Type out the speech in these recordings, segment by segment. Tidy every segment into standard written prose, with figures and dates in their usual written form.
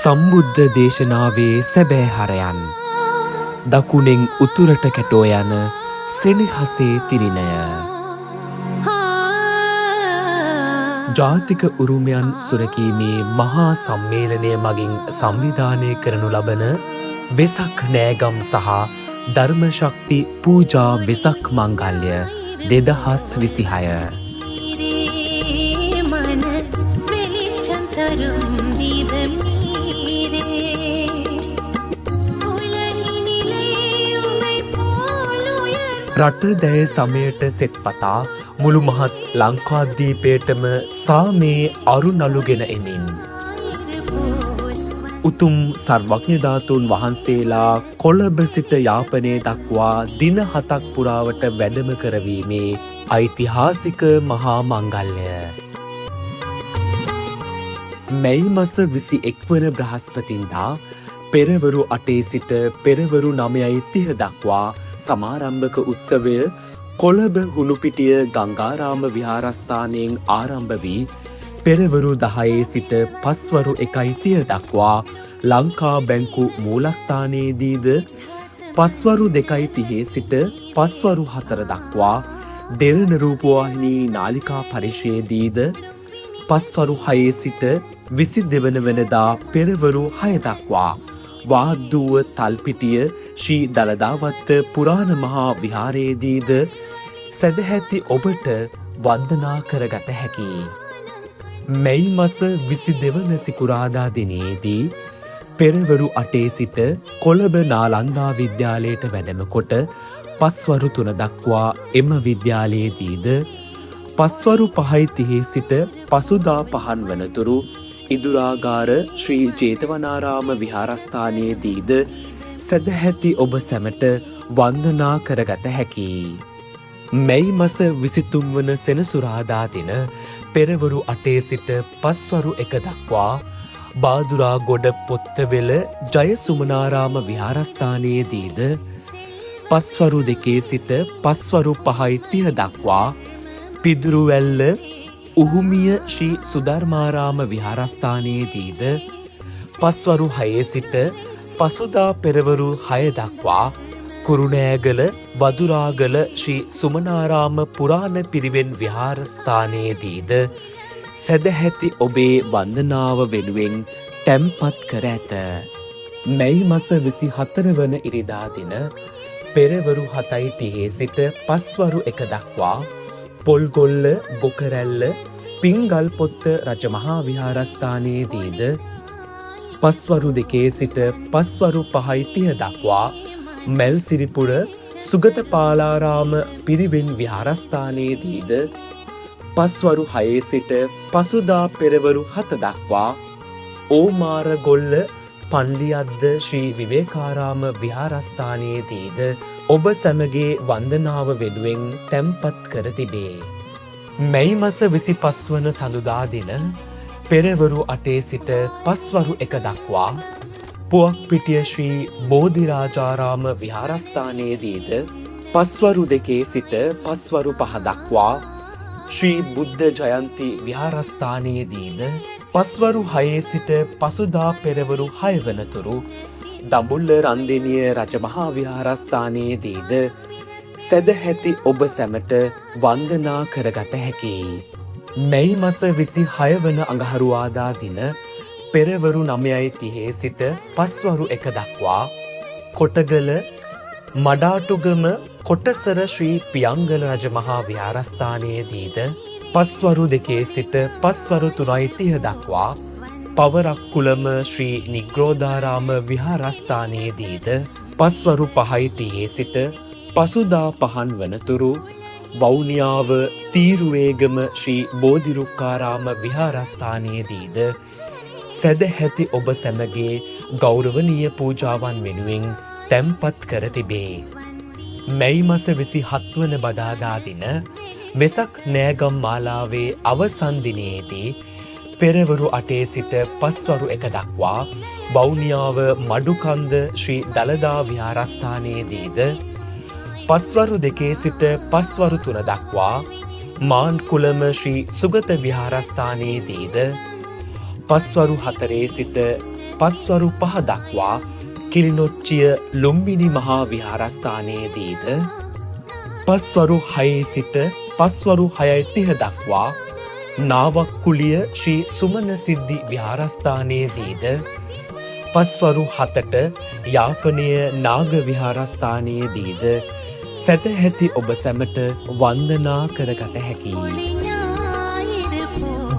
සම්බුද්ධ දේශනාවේ සැබෑ හරයන් දකුණෙන් උතුරට කැටෝ යන සෙනෙහසේ තිරිනය. ජාතික උරුමයන් සුරකීමේ මහා සම්මේලනය මගින් සංවිධානය කරනු ලබන වෙසක් නෑගම් සහ ධර්මශක්ති පූජා වෙසක් මංගල්‍ය 2026. රට දැය සමයට සෙත් පතා මුළු මහත් ලංකාදීපයටම සාමේ අරුණලුගෙන එමින් උතුම් සර්වඥධාතුන් වහන්සේලා කොළඹ සිට යාපනය දක්වා දින 7ක් පුරාවට වැඩම කරවීමේ ඓතිහාසික මහා මංගල්‍ය. මැයි මස 21 වන බ්‍රහස්පතින්දා පෙරවරු 8 සිට පෙරවරු 9:30 දක්වා සමාරම්භක උත්සවය කොළඹ හුණුපිටිය ගංගාරාම විහාරස්ථානයෙන් ආරම්භ වී පෙරවරු 10 සිට පස්වරු 1:30 දක්වා ලංකා බැංකු මූලස්ථානයේදීද පස්වරු 2:30 සිට පස්වරු 4 දක්වා දෙරණ රූපවාහිනී නාලිකා පරිශ්‍රයේදීද පස්වරු 6 සිට 22 වන වෙනිදා පෙරවරු 6 දක්වා වාද්දුව තල්පිටිය ශ්‍රී දළදාවත්ත පුරාණ මහා විහාරයේදීද සැදැහැති ඔබට වන්දනා කරගත හැකි. මැයි මස 22 වන සිකුරාදා දිනයේදී පෙරවරු 8 සිට කොළඹ නාලන්දා විද්‍යාලයට වැඩම කොට පස්වරු 3 දක්වා එම විද්‍යාලයේදීද පස්වරු 5:30 සිට පසුදා 5 වනතුරු ඉදුරාගාර ශ්‍රී ජේතවනාරාම විහාරස්ථානයේදීද සැදැහැති ඔබ සැමට වන්දනා කරගත හැකි. මැයි මස 23 වන සෙනසුරාදා දින පෙරවරු 8 සිට පස්වරු 1 දක්වා බාදුරාගොඩ පොත්තවෙල ජයසුමනාරාම විහාරස්ථානයේදීද පස්වරු 2 සිට පස්වරු 5:30 දක්වා පිදුරුවැල්ල උහුමිය ශ්‍රී සුධර්මාරාම විහාරස්ථානයේදීද පස්වරු 6 සිට පසුදා පෙරවරු 6 දක්වා කුරුණෑගල වදුරාගල ශ්‍රී සුමනාරාම පුරාණ පිරිවෙන් විහාරස්ථානයේදීද සැදැහැති ඔබේ වන්දනාව වෙනුවෙන් තැන්පත් කර ඇත. මැයි මස 24 වන ඉරිදා දින පෙරවරු 7:30 සිට පස්වරු 1 දක්වා පොල්ගොල්ල බොකරැල්ල පිංගල්පොත්ත රජමහා විහාරස්ථානයේදීද පස්වරු 2 සිට පස්වරු 5:30 දක්වා මැල්සිරිපුර සුගතපාලාරාම පිරිවෙන් විහාරස්ථානයේදීද පස්වරු 6 සිට පසුදා පෙරවරු 7 දක්වා ඕමාරගොල්ල පන්ලියද්ද ශ්‍රී විවේකාරාම විහාරස්ථානයේදීද ඔබ සැමගේ වන්දනාව වෙනුවෙන් තැන්පත් කර තිබේ. මැයි මස 25 වන සඳුදා දින පෙරවරු 8 සිට පස්වරු 1 දක්වා පුවක්පිටිය ශ්‍රී බෝධිරාජාරාම විහාරස්ථානයේදීද පස්වරු 2 සිට පස්වරු 5 දක්වා ශ්‍රී බුද්ධ ජයන්ති විහාරස්ථානයේදීද පස්වරු 6 සිට පසුදා පෙරවරු 6 වනතුරු දඹුල්ල රන්දෙනිය රජමහා විහාරස්ථානයේදීද සැදැහැති ඔබ සැමට වන්දනා කරගත හැකි. මැයි මස 26 වන අඟහරුවාදා දින පෙරවරු 9:30 සිට පස්වරු 1 දක්වා කොටගල මඩාටුගම කොටසර ශ්‍රී පියංගල රජමහා විහාරස්ථානයේදීද පස්වරු 2 සිට පස්වරු 3:30 දක්වා පවරක්කුළම ශ්‍රී නිග්‍රෝධාරාම විහාරස්ථානයේදීද පස්වරු 5:30 සිට පසුදා 5 වනතුරු වවුනියාව තීරුවේගම ශ්‍රී බෝධිරුක්කාරාම විහාරස්ථානයේදීද සැදැහැති ඔබ සැමගේ ගෞරවනීය පූජාවන් වෙනුවෙන් තැන්පත් කර තිබේ. මැයි මස 27 වන බදාදා දින වෙසක් නෑගම් මාලාවේ අවසන් දිනයේදී පෙරවරු 8 සිට පස්වරු 1 දක්වා වවුනියාව මඩුකන්ද ශ්‍රී දළදා විහාරස්ථානයේදීද පස්වරු 2 සිට පස්වරු 3 දක්වා මාන්කුලම ශ්‍රී සුගත විහාරස්ථානයේදීද පස්වරු 4 සිට පස්වරු 5 දක්වා කිලිනොච්චිය ලුම්බිනි මහා විහාරස්ථානයේදීද පස්වරු 6 සිට පස්වරු 6:30 දක්වා නාවක්කුලිය ශ්‍රී සුමන සිද්ධි විහාරස්ථානයේදීද පස්වරු 7ට යාපනය නාග විහාරස්ථානයේදීද සැදැහැති ඔබ සැමට වන්දනා කරගත හැකියි.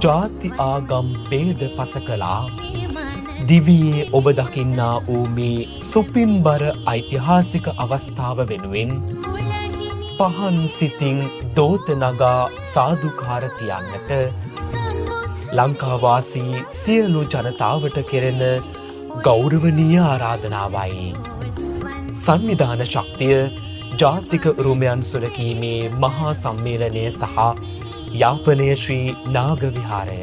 ජාති ආගම් ભેද පසකලා දිවියේ ඔබ දකින්නා වූ මේ සුපින්බර ඓතිහාසික අවස්ථාව වෙනුවෙන් පහන් සිතින් දෝත නගා සාදුකාර තියන්නට ලංකාවාසී සියලු ජනතාවට කෙරෙන ගෞරවනීය ආරාධනාවයි. සංවිධාන ශක්තිය ජාතික උරුමයන් සුරකීමේ මහා සම්මේලනය සහ යාපනය ශ්‍රී නාග විහාරය